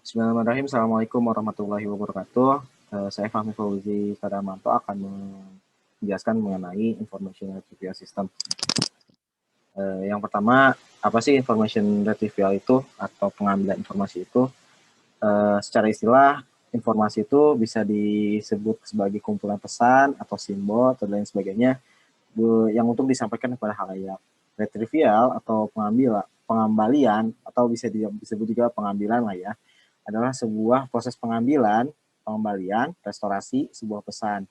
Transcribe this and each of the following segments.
Bismillahirrahmanirrahim. Assalamualaikum warahmatullahi wabarakatuh. Saya Fahmi Fauzi Kadamanto akan menjelaskan mengenai Information Retrieval System. Yang pertama, apa sih Information Retrieval itu atau pengambilan informasi itu? Secara istilah, informasi itu bisa disebut sebagai kumpulan pesan atau simbol atau lain sebagainya yang untuk disampaikan kepada halayak. Retrieval atau pengembalian atau bisa disebut juga pengambilan lah ya, adalah sebuah proses pengambilan, pengembalian, restorasi sebuah pesan.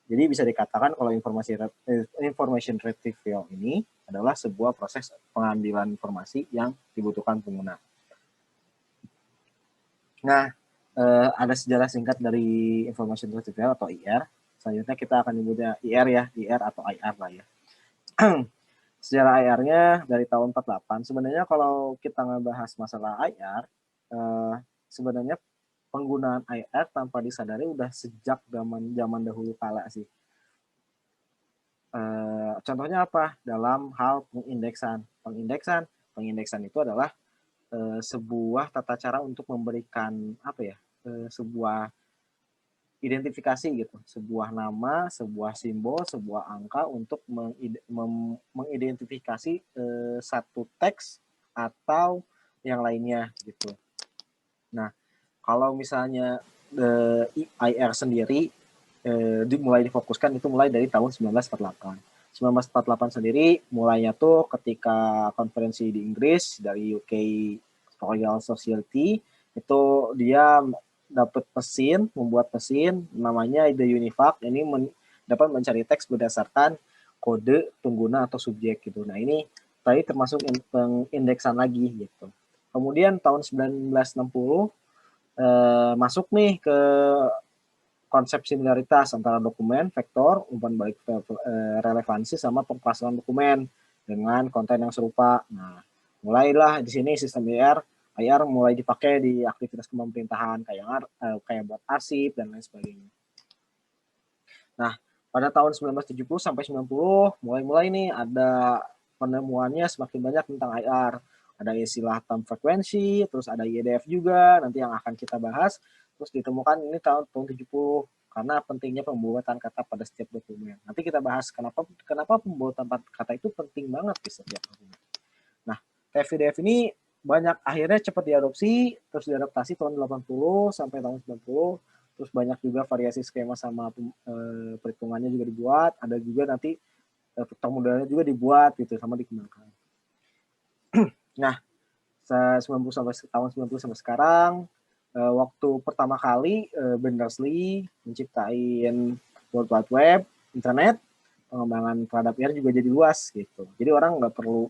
Jadi bisa dikatakan kalau information retrieval ini adalah sebuah proses pengambilan informasi yang dibutuhkan pengguna. Nah, ada sejarah singkat dari information retrieval atau IR. Selanjutnya kita akan menyebutnya IR ya, IR atau IR lah ya. Sejarah IR-nya dari tahun 48. Sebenarnya kalau kita ngebahas masalah IR, sebenarnya penggunaan IR tanpa disadari udah sejak zaman dahulu kala sih. Contohnya apa? Dalam hal pengindeksan. Pengindeksan itu adalah sebuah tata cara untuk memberikan apa ya? Sebuah identifikasi gitu, sebuah nama, sebuah simbol, sebuah angka untuk mengidentifikasi satu teks atau yang lainnya gitu. Nah, kalau misalnya IR sendiri mulai difokuskan itu mulai dari tahun 1948. 1948 sendiri mulainya tuh ketika konferensi di Inggris dari UK Royal Society, itu dia dapat mesin, membuat mesin namanya The Univac. Ini dapat mencari teks berdasarkan kode pengguna atau subjek gitu. Nah, ini tadi termasuk pengindeksan lagi gitu. Kemudian tahun 1960 masuk nih ke konsep similaritas antara dokumen, vektor, umpan balik relevansi sama pengpasaran dokumen dengan konten yang serupa. Nah, mulailah di sini sistem IR mulai dipakai di aktivitas pemerintahan kayak buat arsip dan lain sebagainya. Nah, pada tahun 1970 sampai 90 mulai nih ada penemuannya semakin banyak tentang IR. Ada istilah term frekuensi, terus ada IEDF juga nanti yang akan kita bahas. Terus ditemukan ini tahun 70 karena pentingnya pembuatan kata pada setiap dokumen. Nanti kita bahas kenapa pembuatan kata itu penting banget di setiap dokumen. Nah, TF-IDF ini banyak akhirnya cepat diadopsi, terus diadaptasi tahun 80 sampai tahun 90, terus banyak juga variasi skema sama perhitungannya juga dibuat, ada juga nanti vektor modalnya juga dibuat gitu sama dikembangkan. Nah, 90 sampai tahun 90 sampai sekarang, waktu pertama kali Berners-Lee menciptain World Wide Web, internet, pengembangan terhadap IR juga jadi luas gitu. Jadi orang nggak perlu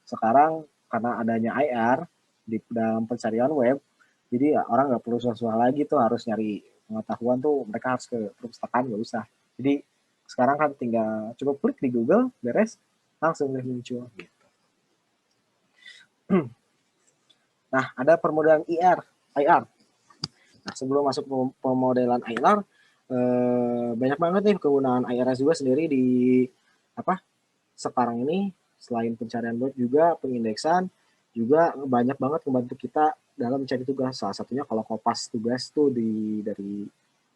sekarang karena adanya IR di dalam pencarian web, jadi orang nggak perlu susah-susah lagi tuh harus nyari pengetahuan tuh, mereka harus ke perpustakaan, nggak usah. Jadi sekarang kan tinggal cukup klik di Google, beres, langsung deh muncul gitu. Nah, ada permodalan IR. Nah, sebelum masuk pemodelan IR, banyak banget nih kegunaan IR juga sendiri di sekarang ini. Selain pencarian web juga pengindeksan juga banyak banget membantu kita dalam mencari tugas. Salah satunya kalau kopas tugas tuh dari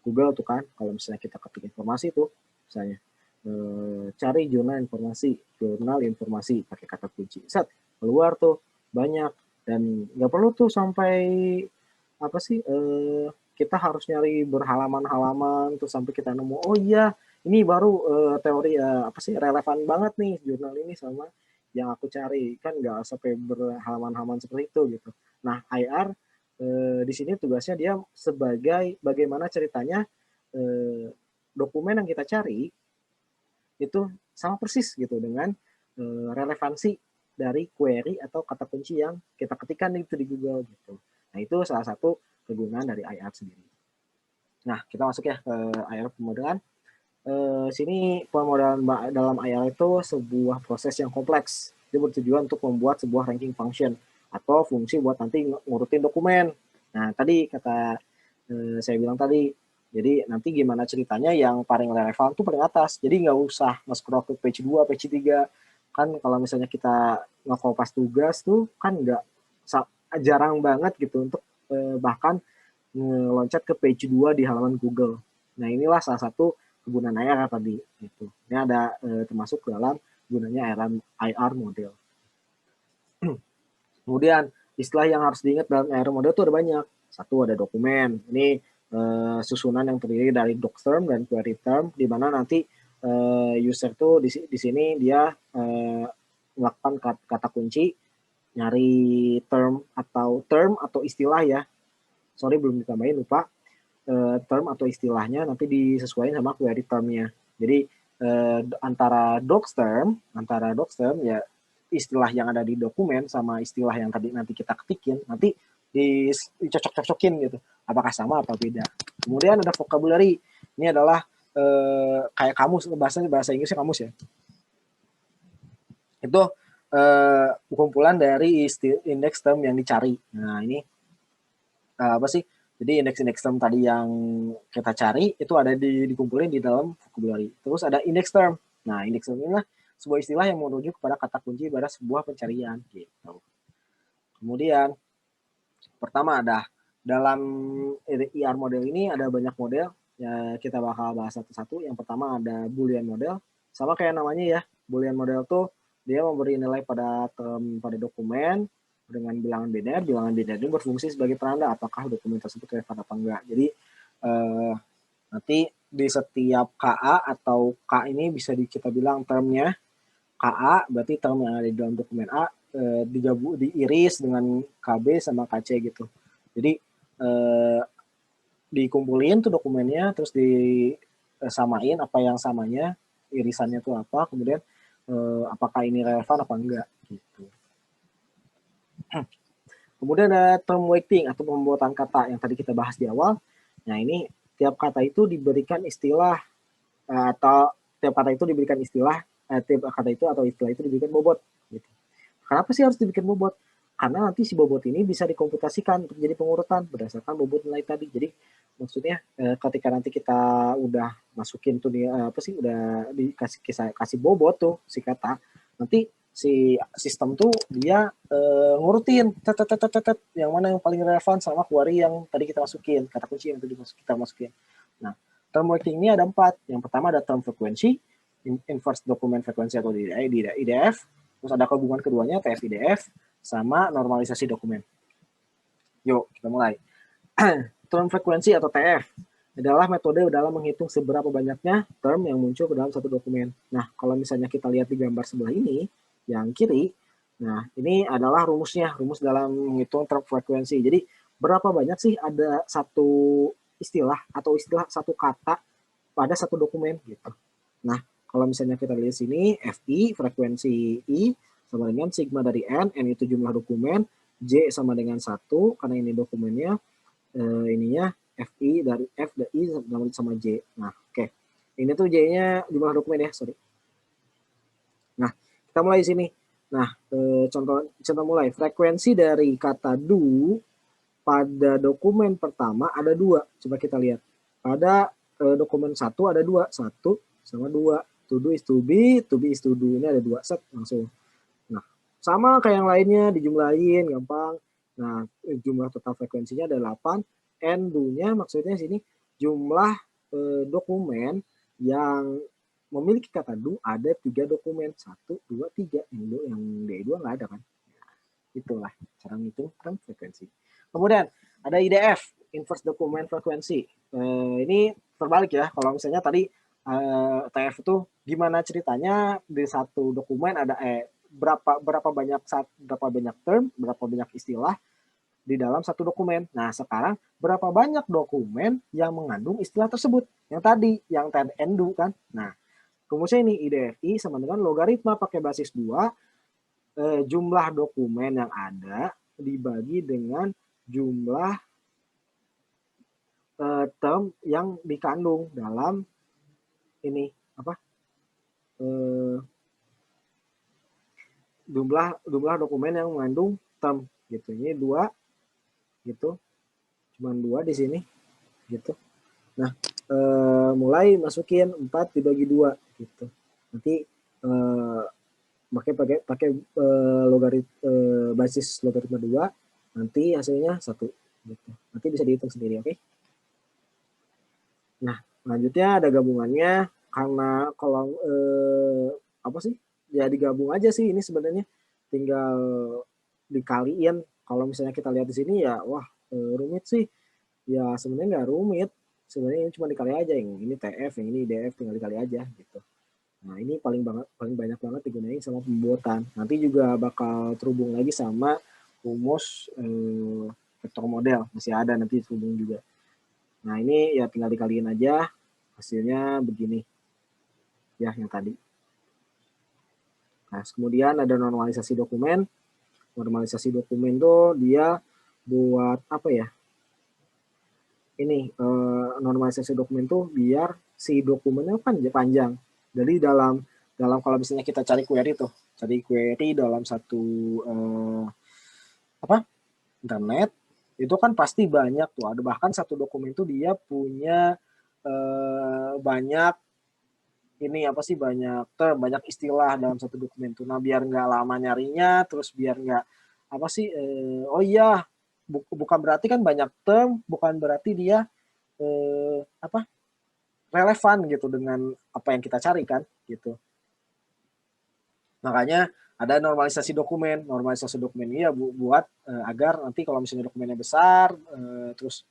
Google tuh kan, kalau misalnya kita ketik informasi tuh misalnya cari jurnal informasi pakai kata kunci, set keluar tuh banyak, dan nggak perlu tuh sampai kita harus nyari berhalaman-halaman tuh sampai kita nemu, oh iya ini baru teori relevan banget nih jurnal ini sama yang aku cari, kan nggak sampai berhalaman-halaman seperti itu gitu. Nah, IR di sini tugasnya dia sebagai bagaimana ceritanya dokumen yang kita cari itu sama persis gitu dengan relevansi dari query atau kata kunci yang kita ketikkan itu di Google gitu. Nah, itu salah satu kegunaan dari IR sendiri. Nah, kita masuk ya ke IR pemodelan. Sini pemodelan dalam IR itu sebuah proses yang kompleks. Dia bertujuan untuk membuat sebuah ranking function atau fungsi buat nanti ngurutin dokumen. Nah, tadi kata saya bilang tadi, jadi nanti gimana ceritanya yang paling relevan tuh paling atas. Jadi nggak usah nge-scroll ke page 2, page 3. Kan kalau misalnya kita nge-kopas tugas tuh kan nggak jarang banget gitu untuk bahkan ngeloncat ke page 2 di halaman Google. Nah, inilah salah satu kegunaan IR tadi gitu. Ini ada termasuk dalam gunanya IR model. Kemudian istilah yang harus diingat dalam IR model itu ada banyak. Satu ada dokumen. Ini susunan yang terdiri dari doc term dan query term, di mana nanti user tuh di sini dia melakukan kata kunci, nyari term atau istilah ya. Sorry belum ditambahin, lupa. Term atau istilahnya nanti disesuaikan sama query termnya. Jadi antara doc term ya istilah yang ada di dokumen sama istilah yang tadi nanti kita ketikin nanti dicocok-cocokin gitu. Apakah sama atau beda. Kemudian ada vocabulary. Ini adalah kayak kamus, bahasa Inggrisnya kamus ya. Itu kumpulan dari indeks term yang dicari. Nah, ini apa sih? Jadi indeks term tadi yang kita cari itu ada dikumpulin di dalam vocabulary. Terus ada index term. Nah, index term inilah sebuah istilah yang merujuk kepada kata kunci pada sebuah pencarian gitu. Kemudian pertama ada dalam IR model ini ada banyak model ya, kita bakal bahas satu-satu. Yang pertama ada Boolean model. Sama kayak namanya ya. Boolean model tuh dia memberi nilai pada dokumen dengan bilangan biner. Bilangan biner ini berfungsi sebagai penanda apakah dokumen tersebut relevan apa enggak. Jadi nanti di setiap KA atau K ini bisa kita bilang termnya KA, berarti term yang ada di dalam dokumen A diiris dengan KB sama KC gitu. Jadi dikumpulin tuh dokumennya, terus disamain apa yang samanya, irisannya tuh apa, kemudian apakah ini relevan apa enggak gitu. Kemudian ada term weighting atau pembuatan kata yang tadi kita bahas di awal. Nah, ini tiap kata itu diberikan istilah atau tiap kata itu diberikan istilah, tiap kata itu atau istilah itu diberikan bobot gitu. Kenapa sih harus dibikin bobot? Karena nanti si bobot ini bisa dikomputasikan untuk jadi pengurutan berdasarkan bobot nilai tadi. Jadi maksudnya ketika nanti kita udah masukin tuh dia apa sih udah kasih bobot tuh si kata, nanti si sistem tuh dia ngurutin yang mana yang paling relevan sama query yang tadi kita masukin, kata kunci yang tadi kita masukin. Nah, term weighting ini ada 4. Yang pertama ada term frequency, inverse document frequency atau IDF. Terus ada hubungan keduanya TF-IDF sama normalisasi dokumen. Yuk, kita mulai. Term frekuensi atau TF adalah metode dalam menghitung seberapa banyaknya term yang muncul ke dalam satu dokumen. Nah, kalau misalnya kita lihat di gambar sebelah ini, yang kiri, nah ini adalah rumusnya, rumus dalam menghitung term frekuensi. Jadi, berapa banyak sih ada satu istilah atau istilah satu kata pada satu dokumen gitu. Nah, kalau misalnya kita lihat sini, FI, frekuensi I, sama dengan sigma dari N itu jumlah dokumen, J sama dengan 1, karena ini dokumennya, ininya FI dari F dan I sama J. Nah, oke. Ini tuh J-nya jumlah dokumen ya, sorry. Nah, kita mulai di sini. Nah, contoh mulai. Frekuensi dari kata do pada dokumen pertama ada 2. Coba kita lihat. Pada dokumen 1 ada 2. 1 sama 2. To do is to be is to do. Ini ada 2 set langsung. Nah, sama kayak yang lainnya dijumlahin gampang. Nah, jumlah total frekuensinya ada 8. N do-nya maksudnya sini jumlah dokumen yang memiliki kata do ada 3 dokumen. 1, 2, 3. Yang D2 nggak ada kan. Nah, itulah cara menghitung term frekuensi. Kemudian ada IDF, inverse document frequency. Ini terbalik ya. Kalau misalnya tadi TF itu gimana ceritanya di satu dokumen ada berapa banyak term, berapa banyak istilah di dalam satu dokumen. Nah, sekarang berapa banyak dokumen yang mengandung istilah tersebut? Yang tadi, yang TED and do kan. Nah, rumusnya ini IDFI sama dengan logaritma pakai basis 2 jumlah dokumen yang ada dibagi dengan jumlah term yang dikandung dalam ini apa? Jumlah dokumen yang mengandung term gitu. Ini 2 gitu. Cuman 2 di sini gitu. Nah, mulai masukin 4 dibagi 2 gitu. Nanti pakai basis logaritma 2, nanti hasilnya 1 gitu. Nanti bisa dihitung sendiri, oke? Nah, selanjutnya ada gabungannya, karena kalau apa sih? Ya digabung aja sih ini sebenarnya. Tinggal dikaliin. Kalau misalnya kita lihat di sini ya, wah rumit sih. Ya sebenarnya nggak rumit. Sebenarnya ini cuma dikali aja, yang ini TF, yang ini DF, tinggal dikali aja gitu. Nah, ini paling banyak banget digunain sama pembuatan. Nanti juga bakal terhubung lagi sama rumus vektor model, masih ada nanti terhubung juga. Nah, ini ya tinggal dikaliin aja, hasilnya begini. Ya, yang tadi. Nah, kemudian ada normalisasi dokumen. Normalisasi dokumen tuh dia buat apa ya? Ini normalisasi dokumen tuh biar si dokumennya kan panjang. Jadi dalam kalau misalnya kita cari query tuh, cari query dalam satu internet, itu kan pasti banyak tuh. Ada bahkan satu dokumen tuh dia punya banyak ini apa sih, banyak term, banyak istilah dalam satu dokumen tuh. Nah, biar nggak lama nyarinya, terus biar nggak apa sih, oh iya, bukan berarti kan banyak term, bukan berarti dia apa relevan gitu dengan apa yang kita cari kan gitu. Makanya ada normalisasi dokumen. Normalisasi dokumen ini ya buat agar nanti kalau misalnya dokumennya besar, terus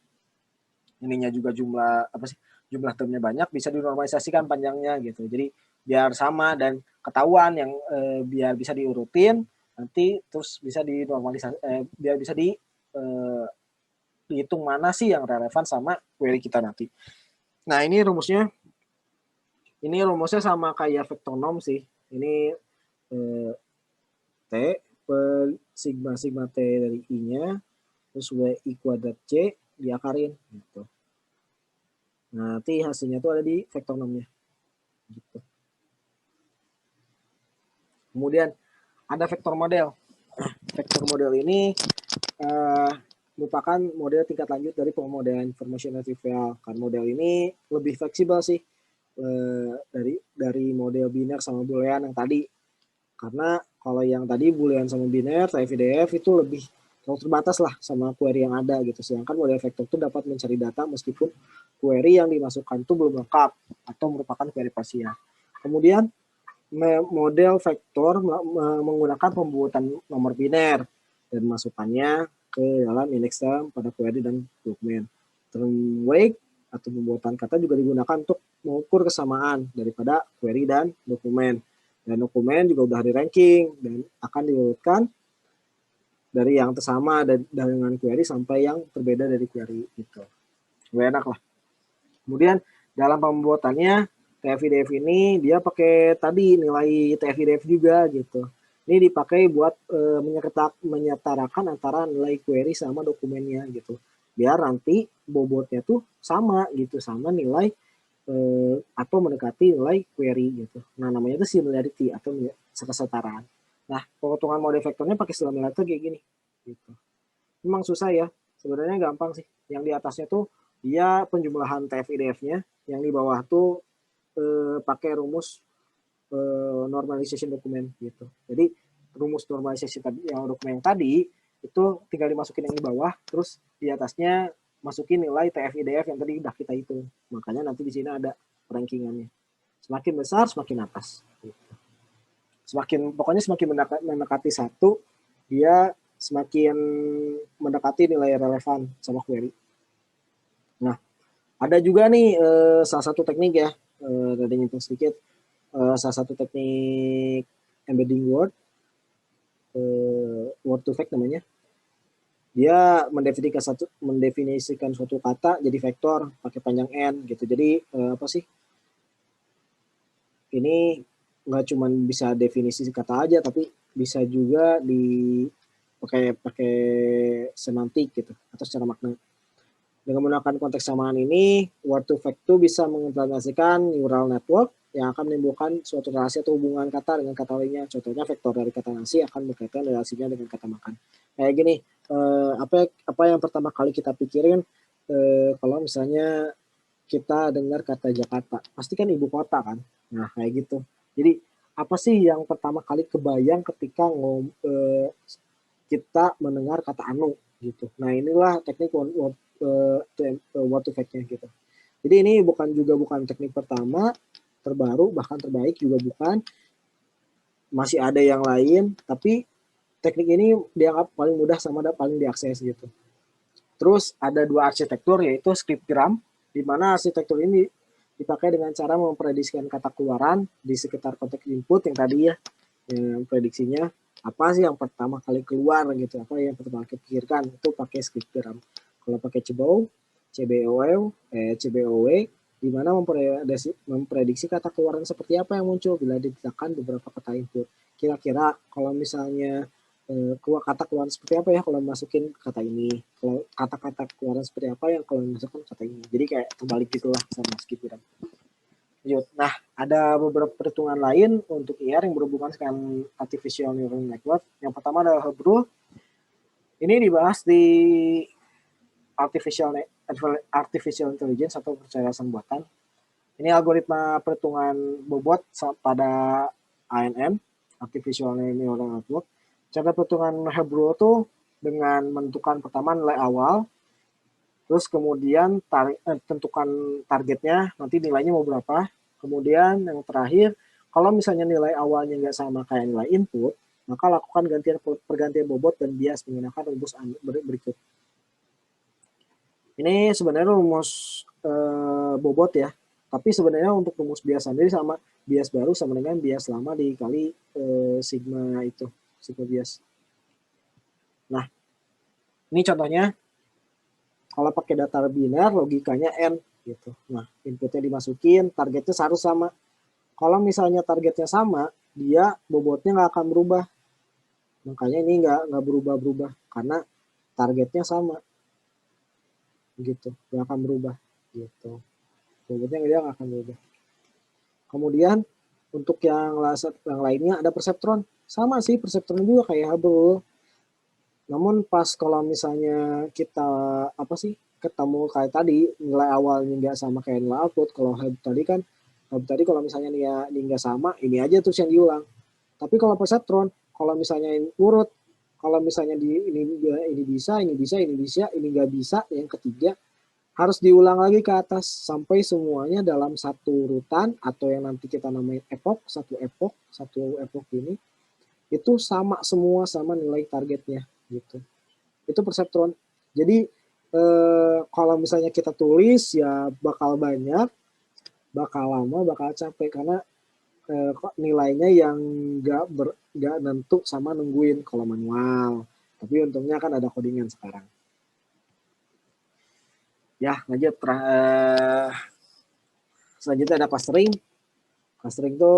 ininya juga jumlah apa sih, jumlah termnya banyak, bisa dinormalisasikan panjangnya gitu. Jadi biar sama dan ketahuan yang biar bisa diurutin nanti, terus bisa dinormalisasi, biar bisa dihitung mana sih yang relevan sama query kita nanti. Nah, ini rumusnya sama kayak vektor norm sih. Ini T per sigma T dari I-nya, terus WI kuadrat C diakarin gitu. Nah, nanti hasilnya tuh ada di vektor normnya gitu. Kemudian ada vektor model. Vektor model ini merupakan model tingkat lanjut dari pemodelan information retrieval. Karena model ini lebih fleksibel sih dari model biner sama boolean yang tadi. Karena kalau yang tadi boolean sama biner, TF-IDF itu lebih terlalu terbatas lah sama query yang ada gitu. Sedangkan model vektor itu dapat mencari data meskipun query yang dimasukkan itu belum lengkap atau merupakan query parsial. Kemudian model vektor menggunakan pembuatan nomor biner dan masukannya ke dalam index term pada query dan dokumen. Term wake atau pembuatan kata juga digunakan untuk mengukur kesamaan daripada query dan dokumen. Dan dokumen juga udah di ranking dan akan diurutkan dari yang tersama dengan query sampai yang berbeda dari query gitu. Enak lah. Kemudian dalam pembuatannya TF-IDF ini dia pakai tadi nilai TF-IDF juga gitu. Ini dipakai buat menyetarakan antara nilai query sama dokumennya gitu. Biar nanti bobotnya tuh sama gitu, sama nilai atau mendekati nilai query gitu. Nah, namanya itu similarity atau kesetaraan. Nah, penghitungan model vektornya pakai similarity kayak gini gitu. Memang susah ya, sebenarnya gampang sih. Yang di atasnya tuh dia penjumlahan TF-IDF-nya, yang di bawah tuh pakai rumus normalization dokumen gitu. Jadi rumus normalization tadi, yang dokumen yang tadi itu tinggal dimasukin yang di bawah, terus di atasnya masukin nilai TF-IDF yang tadi udah kita hitung. Makanya nanti di sini ada rankingannya. Semakin besar semakin atas. Gitu. Pokoknya semakin mendekati 1, dia semakin mendekati nilai relevan sama query. Nah, ada juga nih salah satu teknik ya, tadi nyimpang sedikit, salah satu teknik embedding word, word to fact namanya. Dia mendefinisikan suatu kata jadi vektor pakai panjang n gitu. Jadi apa sih? Ini nggak cuma bisa definisi kata aja, tapi bisa juga pakai semantik gitu atau secara makna. Dengan menggunakan konteks samaan ini, word to fact itu bisa mengimplementasikan neural network yang akan menimbulkan suatu relasi atau hubungan kata dengan kata lainnya. Contohnya vektor dari kata nasi akan berkaitan relasinya dengan kata makan. Kayak gini, apa yang pertama kali kita pikirin kalau misalnya kita dengar kata Jakarta, pasti kan ibu kota kan. Nah, kayak gitu. Jadi apa sih yang pertama kali kebayang ketika kita mendengar kata anu gitu. Nah inilah teknik what to fact-nya gitu. Jadi ini bukan teknik pertama, terbaru, bahkan terbaik juga bukan. Masih ada yang lain, tapi teknik ini dianggap paling mudah sama paling diakses gitu. Terus ada dua arsitektur yaitu scriptgram, di mana arsitektur ini dipakai dengan cara memprediksikan kata keluaran di sekitar konteks input yang tadi ya, prediksinya apa sih yang pertama kali keluar gitu, apa yang pertama kali pikirkan, itu pakai scriptgram. Kalau pakai CBOW, di mana memprediksi kata keluaran seperti apa yang muncul bila diletakkan beberapa kata input. Kira-kira kalau misalnya kata keluaran seperti apa ya kalau masukin kata ini, kalau kata-kata keluaran seperti apa yang kalau masukkan kata ini. Jadi kayak terbalik gitulah sama scriptgram. Nah, ada beberapa perhitungan lain untuk IR yang berhubungan dengan artificial neural network. Yang pertama adalah Hebrew. Ini dibahas di artificial intelligence atau kecerdasan buatan. Ini algoritma perhitungan bobot pada ANN, artificial neural network. Cara perhitungan Hebrew itu dengan menentukan pertama nilai awal, terus kemudian tentukan targetnya, nanti nilainya mau berapa. Kemudian yang terakhir, kalau misalnya nilai awalnya nggak sama kayak nilai input, maka lakukan pergantian bobot dan bias menggunakan rumus berikut. Ini sebenarnya rumus bobot ya, tapi sebenarnya untuk rumus bias sendiri sama bias baru sama dengan bias lama dikali sigma itu, sigma bias. Nah, ini contohnya kalau pakai data biner logikanya n gitu. Nah, inputnya dimasukin, targetnya harus sama. Kalau misalnya targetnya sama, dia bobotnya nggak akan berubah. Makanya ini nggak berubah-berubah karena targetnya sama. Gitu, nggak akan berubah. Gitu. Bobotnya dia nggak akan berubah. Kemudian untuk yang lainnya ada perseptron. Sama sih perseptron juga kayak Hubble. Namun pas kalau misalnya kita ketemu kayak tadi nilai awalnya nggak sama kayak nilai output. Kalau Hubble tadi kalau misalnya ini nggak sama, ini aja terus yang diulang. Tapi kalau perseptron, kalau misalnya urut, kalau misalnya ini bisa, ini nggak bisa, yang ketiga harus diulang lagi ke atas sampai semuanya dalam satu urutan atau yang nanti kita namain satu epoch ini itu sama semua sama nilai targetnya gitu. Itu perseptron. Jadi kalau misalnya kita tulis ya bakal banyak, bakal lama, bakal capek karena nilainya yang nggak nentu sama nungguin kalau manual. Tapi untungnya kan ada codingan sekarang. Ya, lanjut. Selanjutnya ada clustering. Clustering itu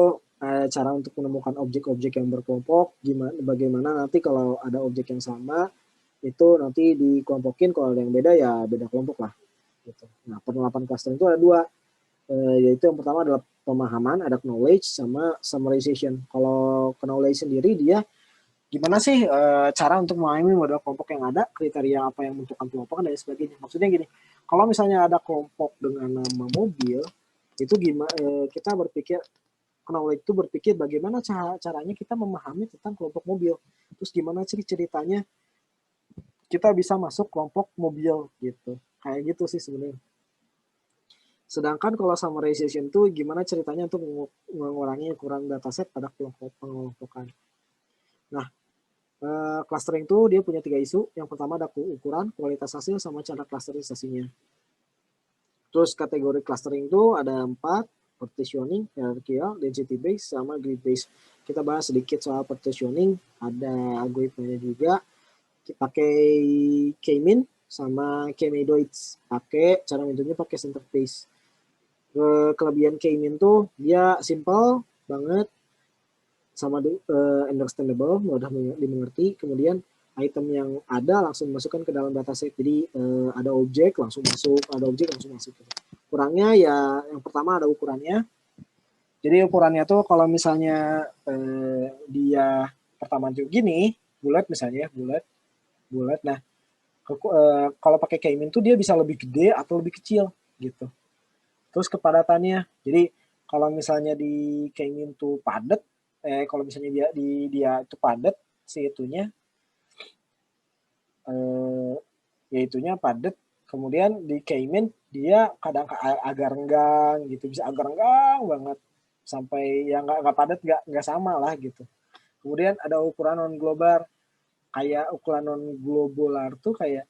cara untuk menemukan objek-objek yang berkelompok. Bagaimana nanti kalau ada objek yang sama, itu nanti dikelompokin, kalau ada yang beda ya beda kelompok lah. Gitu. Nah, penerapan clustering itu ada dua. Yaitu yang pertama adalah pemahaman, ada knowledge sama summarization. Kalau knowledge sendiri dia gimana sih cara untuk memahami model kelompok yang ada, kriteria apa yang menentukan kelompok dan sebagainya. Maksudnya gini, kalau misalnya ada kelompok dengan nama mobil, itu gimana kita berpikir, knowledge itu berpikir bagaimana caranya kita memahami tentang kelompok mobil. Terus gimana ceritanya kita bisa masuk kelompok mobil gitu. Kayak gitu sih sebenarnya. Sedangkan kalau summarization itu gimana ceritanya untuk mengurangi ukuran dataset pada pengelompokan. Nah, clustering itu dia punya 3 isu. Yang pertama ada ukuran, kualitas hasil, sama cara clusterisasinya. Terus kategori clustering itu ada 4, partitioning, hierarchical, density based, sama grid based. Kita bahas sedikit soal partitioning, ada algoritmanya juga. Pakai k-min sama k-medoids. Cara metodenya pakai center base. Kelebihan k-min tuh dia simple banget, sama understandable, mudah dimengerti. Kemudian item yang ada langsung dimasukkan ke dalam dataset. Jadi ada objek langsung masuk, ada objek langsung masuk. Kurangnya ya yang pertama ada ukurannya. Jadi ukurannya tuh kalau misalnya dia pertama tuh gini, bulat misalnya, bulat. Nah, kalau pakai k-min tuh dia bisa lebih gede atau lebih kecil gitu. Terus kepadatannya. Jadi kalau misalnya di k-min tuh padat, kalau misalnya dia itu padat si itunya, yaitunya padat. Kemudian di K-min dia kadang agak renggang gitu, bisa agak renggang banget sampai yang nggak padat nggak sama lah gitu. Kemudian ada ukuran non globar, kayak ukuran non globular tuh kayak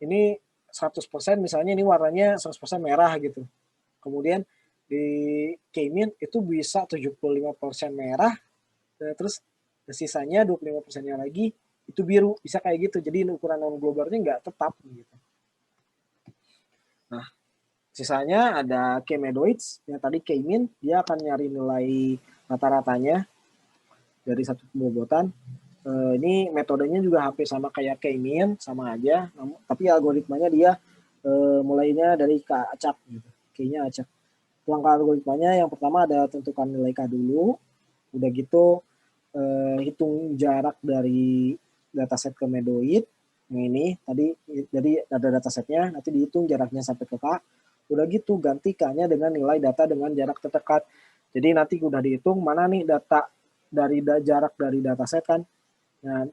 ini 100% misalnya ini warnanya 100% merah gitu. Kemudian di K-min itu bisa 75% merah, terus sisanya 25%-nya lagi itu biru, bisa kayak gitu. Jadi ukuran non globalnya nggak tetap gitu. Nah, sisanya ada K-medoids, yang tadi K-min, dia akan nyari nilai rata-ratanya dari satu pembobotan. Ini metodenya juga hampir sama kayak K-min, sama aja, tapi algoritmanya dia mulainya dari K acak gitu. K-nya acak. Langkah algoritmanya yang pertama ada tentukan nilai K dulu, udah gitu hitung jarak dari dataset ke medoid. Yang ini tadi jadi ada datasetnya, nanti dihitung jaraknya sampai ke K. Udah gitu ganti K-nya dengan nilai data dengan jarak terdekat. Jadi nanti udah dihitung mana nih data dari jarak dari dataset kan. Nah,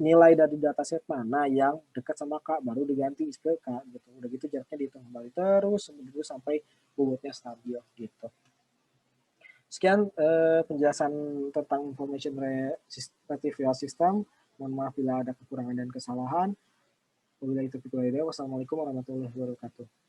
nilai dari dataset mana yang dekat sama K baru diganti ke K gitu. Udah gitu jaraknya dihitung kembali terus sampai bobotnya stabil gitu. Sekian penjelasan tentang information retrieval system. Mohon maaf bila ada kekurangan dan kesalahan. Wabillahi taufiq wal hidayah. Wassalamualaikum warahmatullahi wabarakatuh.